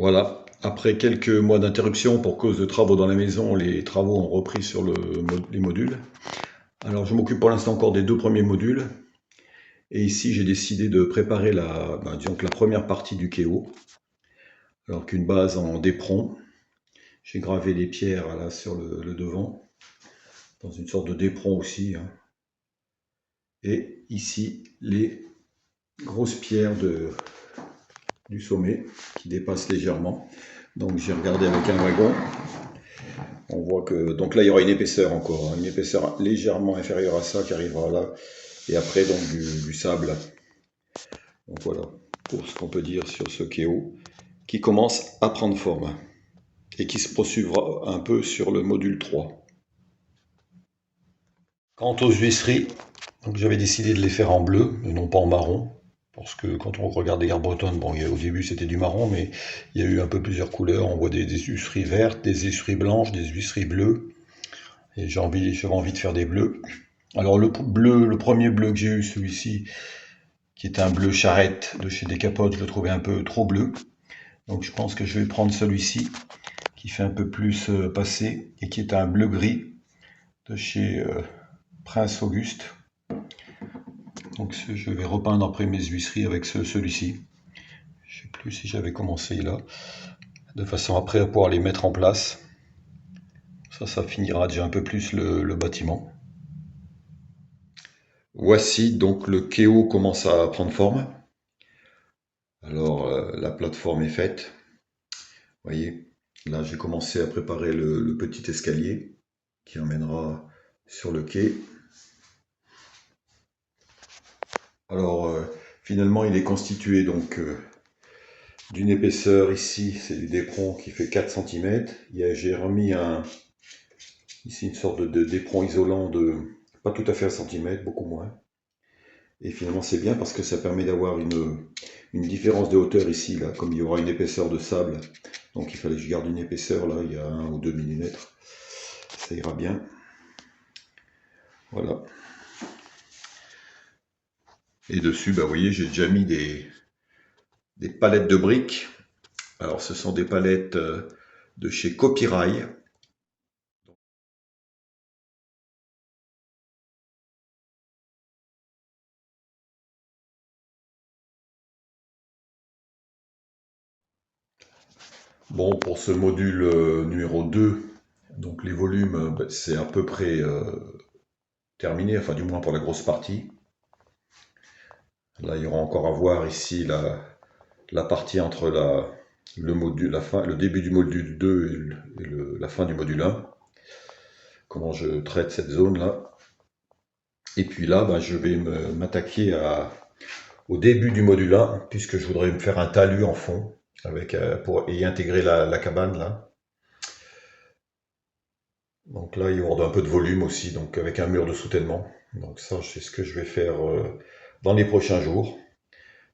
Voilà, après quelques mois d'interruption pour cause de travaux dans la maison, les travaux ont repris sur les modules. Alors je m'occupe pour l'instant encore des deux premiers modules. Et ici j'ai décidé de préparer disons que la première partie du kéo. Alors qu'une base en d'éperon. J'ai gravé les pierres là sur le devant, dans une sorte de d'éperon aussi, hein. Et ici les grosses pierres du sommet qui dépassent légèrement. Donc j'ai regardé avec un wagon. On voit que donc là il y aura une épaisseur encore, hein, une épaisseur légèrement inférieure à ça qui arrivera là, et après donc du sable. Donc voilà pour ce qu'on peut dire sur ce kéo qui commence à prendre forme et qui se poursuivra un peu sur le module 3. Quant aux huisseries, donc j'avais décidé de les faire en bleu et non pas en marron. Parce que quand on regarde des gares bretonnes, bon, au début c'était du marron, mais il y a eu un peu plusieurs couleurs. On voit des huisseries vertes, des huisseries blanches, des huisseries bleues. Et j'avais envie de faire des bleus. Alors le premier bleu que j'ai eu, celui-ci, qui est un bleu charrette de chez Décapote, je le trouvais un peu trop bleu. Donc je pense que je vais prendre celui-ci, qui fait un peu plus passé, et qui est un bleu gris de chez Prince Auguste. Donc je vais repeindre après mes huisseries avec celui-ci. Je ne sais plus si j'avais commencé là, de façon après à pouvoir les mettre en place. Ça finira déjà un peu plus le bâtiment. Voici donc le kéo commence à prendre forme. Alors la plateforme est faite. Vous voyez, là j'ai commencé à préparer le petit escalier qui emmènera sur le quai. Alors finalement il est constitué donc d'une épaisseur ici, c'est du d'éperon qui fait 4 cm. J'ai remis ici une sorte d'éperon isolant de pas tout à fait 1 cm, beaucoup moins. Et finalement c'est bien parce que ça permet d'avoir une différence de hauteur ici, là, comme il y aura une épaisseur de sable. Donc il fallait que je garde une épaisseur, là, il y a 1 ou 2 mm. Ça ira bien. Voilà. Et dessus, bah, vous voyez, j'ai déjà mis des palettes de briques. Alors ce sont des palettes de chez Copyrail. Bon, pour ce module numéro 2, donc les volumes, bah, c'est à peu près terminé, enfin du moins pour la grosse partie. Là, il y aura encore à voir ici la partie entre le début du module 2 et la fin du module 1. Comment je traite cette zone-là. Et puis là, bah, je vais m'attaquer au début du module 1, puisque je voudrais me faire un talus en fond, pour y intégrer la cabane là. Donc là, il y aura un peu de volume aussi, donc avec un mur de soutènement. Donc ça, c'est ce que je vais faire dans les prochains jours.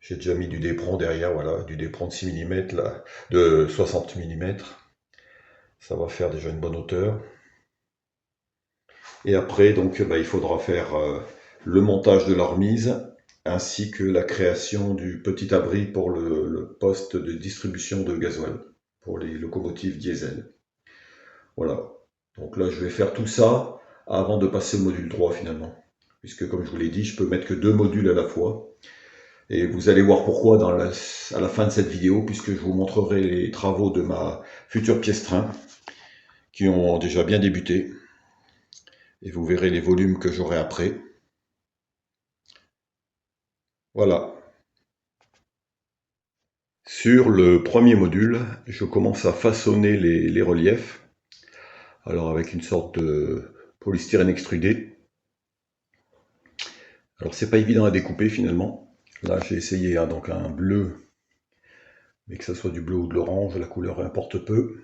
J'ai déjà mis du d'éperon derrière, voilà, du d'éperon de 6 mm, là, de 60 mm. Ça va faire déjà une bonne hauteur. Et après, donc, bah, il faudra faire le montage de la remise, ainsi que la création du petit abri pour le poste de distribution de gasoil, pour les locomotives diesel. Voilà. Donc là, je vais faire tout ça avant de passer au module 3 finalement. Puisque comme je vous l'ai dit, je peux mettre que 2 modules à la fois. Et vous allez voir pourquoi à la fin de cette vidéo, puisque je vous montrerai les travaux de ma future pièce train, qui ont déjà bien débuté. Et vous verrez les volumes que j'aurai après. Voilà. Sur le premier module, je commence à façonner les reliefs. Alors avec une sorte de polystyrène extrudé. Alors c'est pas évident à découper finalement. Là j'ai essayé donc un bleu, mais que ce soit du bleu ou de l'orange, la couleur importe peu.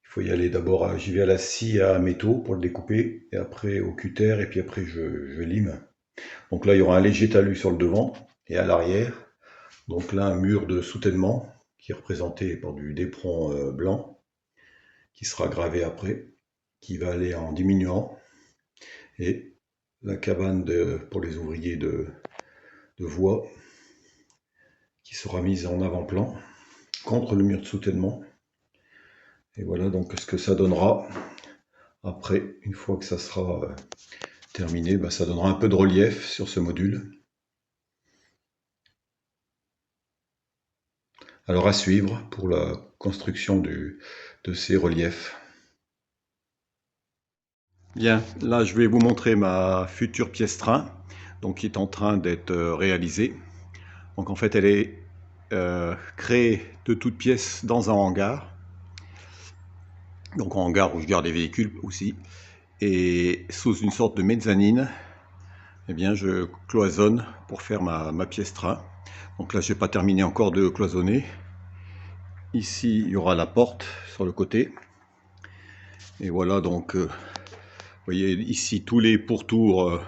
Il faut y aller d'abord, j'y vais à la scie à métaux pour le découper, et après au cutter, et puis après je lime. Donc là il y aura un léger talus sur le devant et à l'arrière. Donc là un mur de soutènement qui est représenté par du d'éperon blanc, qui sera gravé après, qui va aller en diminuant. Et la cabane pour les ouvriers de voie qui sera mise en avant-plan. contre le mur de soutènement. Et voilà donc ce que ça donnera après, une fois que ça sera terminé, ça donnera un peu de relief sur ce module. Alors à suivre pour la construction de ces reliefs. Bien, là je vais vous montrer ma future pièce train, donc qui est en train d'être réalisée. Donc en fait elle est créée de toutes pièces dans un hangar. Donc un hangar où je garde les véhicules aussi. Et sous une sorte de mezzanine, eh bien je cloisonne pour faire ma pièce train. Donc là je n'ai pas terminé encore de cloisonner. Ici il y aura la porte sur le côté. Et voilà donc... vous voyez ici tous les pourtours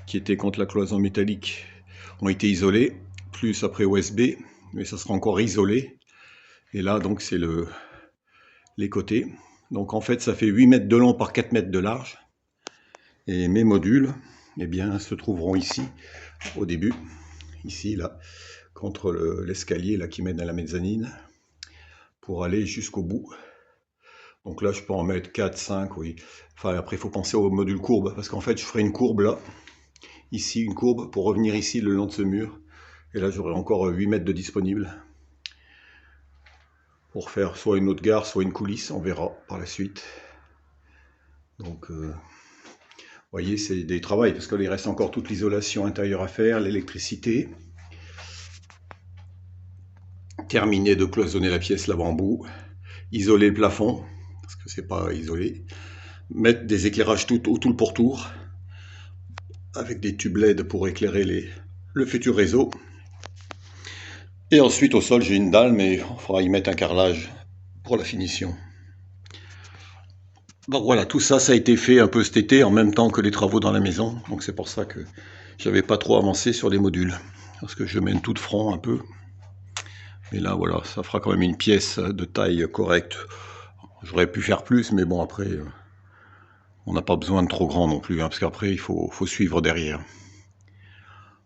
qui étaient contre la cloison métallique ont été isolés, plus après OSB, mais ça sera encore isolé. Et là donc c'est les côtés. Donc en fait ça fait 8 mètres de long par 4 mètres de large. Et mes modules eh bien, se trouveront ici au début, ici là, contre l'escalier là qui mène à la mezzanine, pour aller jusqu'au bout. Donc là, je peux en mettre 4, 5, oui. Enfin, après, il faut penser au module courbe, parce qu'en fait, je ferai une courbe là, ici, une courbe, pour revenir ici le long de ce mur. Et là, j'aurai encore 8 mètres de disponible, pour faire soit une autre gare, soit une coulisse, on verra par la suite. Donc, vous voyez, c'est des travaux, parce qu'il reste encore toute l'isolation intérieure à faire, l'électricité. Terminer de cloisonner la pièce là-bas en bout, isoler le plafond, parce que c'est pas isolé, mettre des éclairages tout le pourtour, avec des tubes LED pour éclairer le futur réseau. Et ensuite au sol j'ai une dalle, mais il faudra y mettre un carrelage pour la finition. Donc voilà, tout ça, ça a été fait un peu cet été, en même temps que les travaux dans la maison, donc c'est pour ça que j'avais pas trop avancé sur les modules, parce que je mène tout de front un peu. Mais là, voilà, ça fera quand même une pièce de taille correcte. J'aurais pu faire plus, mais bon, après, on n'a pas besoin de trop grand non plus, hein, parce qu'après, il faut suivre derrière.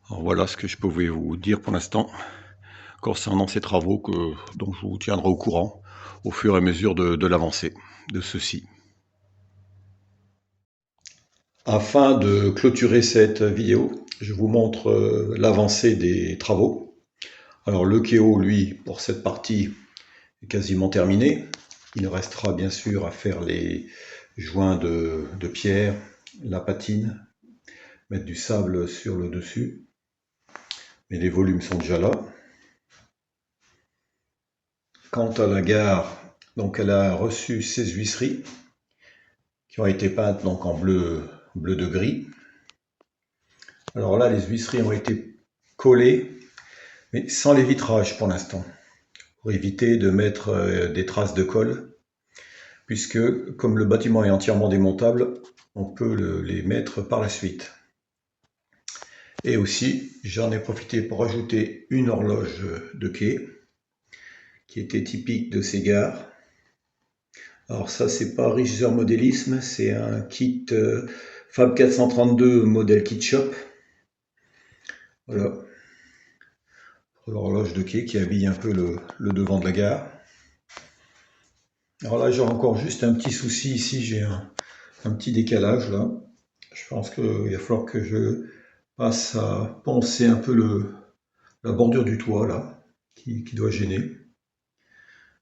Alors voilà ce que je pouvais vous dire pour l'instant, concernant ces travaux, dont je vous tiendrai au courant au fur et à mesure de l'avancée de ceux-ci. Afin de clôturer cette vidéo, je vous montre l'avancée des travaux. Alors le Keo, lui, pour cette partie, est quasiment terminé. Il restera bien sûr à faire les joints de pierre, la patine, mettre du sable sur le dessus. Mais les volumes sont déjà là. Quant à la gare, donc elle a reçu 16 huisseries qui ont été peintes donc en bleu de gris. Alors là, les huisseries ont été collées, mais sans les vitrages pour l'instant, pour éviter de mettre des traces de colle, puisque comme le bâtiment est entièrement démontable, on peut les mettre par la suite. Et aussi, j'en ai profité pour ajouter une horloge de quai, qui était typique de ces gares. Alors ça, c'est pas Richter Modélisme, c'est un kit Fab 432 modèle Kit Shop. Voilà. L'horloge de quai qui habille un peu le devant de la gare. Alors là, j'ai encore juste un petit souci ici, j'ai un petit décalage là. Je pense qu'il va falloir que je passe à poncer un peu la bordure du toit là, qui doit gêner.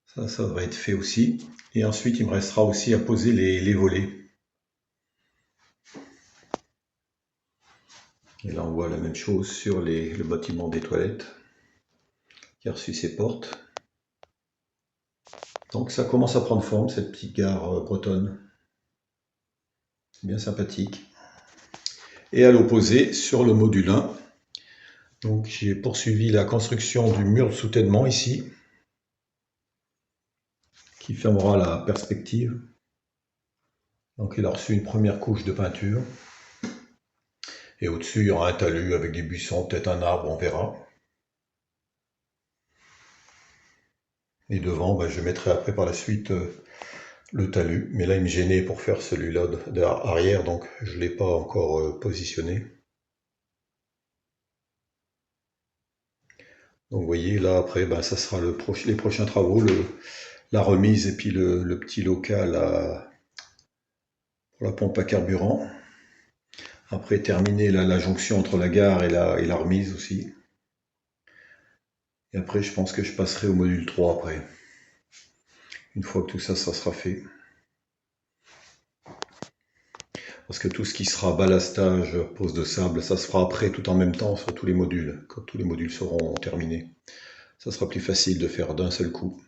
Ça devrait être fait aussi. Et ensuite, il me restera aussi à poser les volets. Et là, on voit la même chose sur le bâtiment des toilettes, qui a reçu ses portes. Donc ça commence à prendre forme, cette petite gare bretonne. C'est bien sympathique. Et à l'opposé, sur le module 1, donc j'ai poursuivi la construction du mur de soutènement ici, qui fermera la perspective. Donc il a reçu une première couche de peinture. Et au-dessus, il y aura un talus avec des buissons, peut-être un arbre, on verra. Et devant, je mettrai après par la suite le talus. Mais là, il me gênait pour faire celui-là arrière, donc je ne l'ai pas encore positionné. Donc vous voyez, là après, ben, ça sera les prochains travaux, la remise et puis le petit local pour la pompe à carburant. Après, terminer la jonction entre la gare et la remise aussi. Et après, je pense que je passerai au module 3 après, une fois que tout ça, ça sera fait. Parce que tout ce qui sera ballastage, pose de sable, ça se fera après tout en même temps sur tous les modules, quand tous les modules seront terminés. Ça sera plus facile de faire d'un seul coup.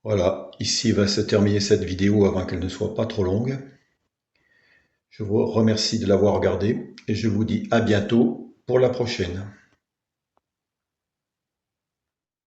Voilà, ici va se terminer cette vidéo avant qu'elle ne soit pas trop longue. Je vous remercie de l'avoir regardée et je vous dis à bientôt pour la prochaine.